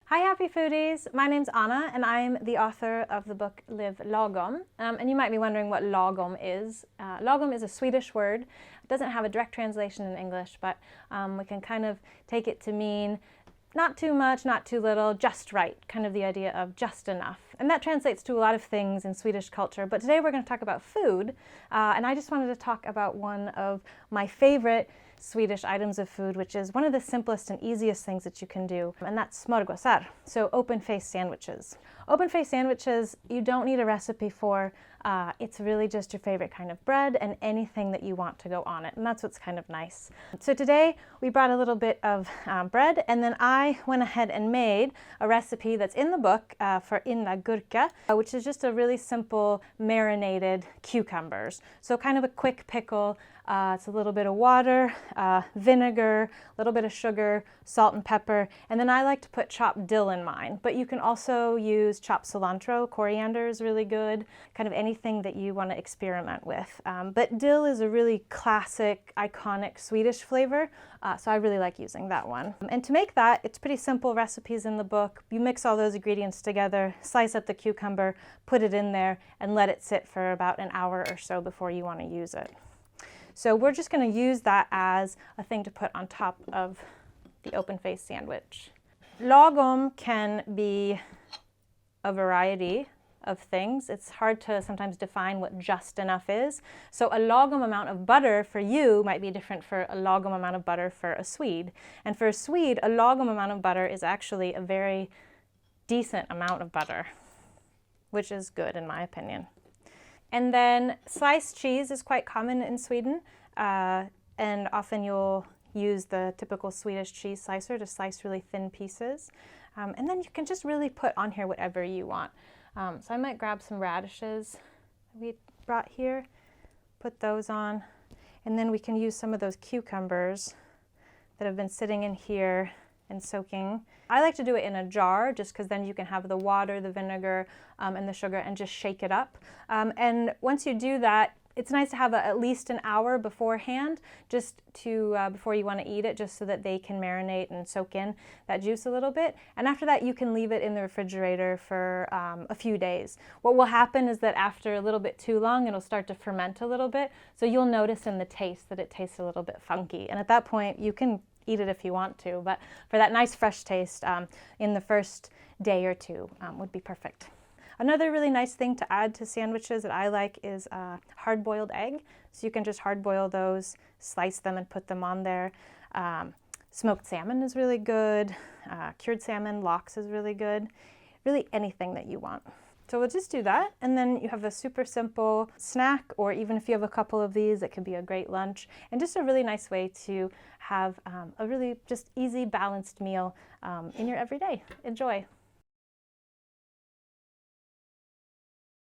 Hi Happy Foodies! My name's Anna and I'm the author of the book Live Lagom. And you might be wondering what lagom is. Lagom is a Swedish word. It doesn't have a direct translation in English, but we can kind of take it to mean not too much, not too little, just right, kind of the idea of just enough. And that translates to a lot of things in Swedish culture, but today we're going to talk about food, and I just wanted to talk about one of my favorite Swedish items of food, which is one of the simplest and easiest things that you can do, and that's smörgåsar, so open-faced sandwiches. Open-faced sandwiches, you don't need a recipe for. It's really just your favorite kind of bread and anything that you want to go on it, and that's what's kind of nice. So today we brought a little bit of bread, and then I went ahead and made a recipe that's in the book for gurka, which is just a really simple marinated cucumbers. So kind of a quick pickle. It's a little bit of water, vinegar, a little bit of sugar, salt and pepper, and then I like to put chopped dill in mine, but you can also use chopped cilantro. Coriander is really good, kind of anything that you want to experiment with. But dill is a really classic, iconic Swedish flavor, so I really like using that one. And to make that, it's pretty simple recipes in the book. You mix all those ingredients together, slice up the cucumber, put it in there, and let it sit for about an hour or so before you want to use it. So we're just going to use that as a thing to put on top of the open-faced sandwich. Lagom can be a variety of things. It's hard to sometimes define what just enough is. So a lagom amount of butter for you might be different for a lagom amount of butter for a Swede. And for a Swede, a lagom amount of butter is actually a very decent amount of butter, which is good in my opinion. And then sliced cheese is quite common in Sweden, and often you'll use the typical Swedish cheese slicer to slice really thin pieces. And then you can just really put on here whatever you want. So I might grab some radishes we brought here, put those on, and then we can use some of those cucumbers that have been sitting in here and soaking. I like to do it in a jar just because then you can have the water, the vinegar, and the sugar and just shake it up. And once you do that, it's nice to have at least an hour beforehand just to before you want to eat it, just so that they can marinate and soak in that juice a little bit. And after that, you can leave it in the refrigerator for a few days. What will happen is that after a little bit too long, it'll start to ferment a little bit. So you'll notice in the taste that it tastes a little bit funky. And at that point, you can eat it if you want to, but for that nice fresh taste in the first day or two would be perfect. Another really nice thing to add to sandwiches that I like is hard-boiled egg. So you can just hard-boil those, slice them and put them on there. Smoked salmon is really good. Cured salmon, lox is really good. Really anything that you want. So we'll just do that, and then you have a super simple snack, or even if you have a couple of these, it could be a great lunch, and just a really nice way to have a really just easy, balanced meal in your everyday. Enjoy!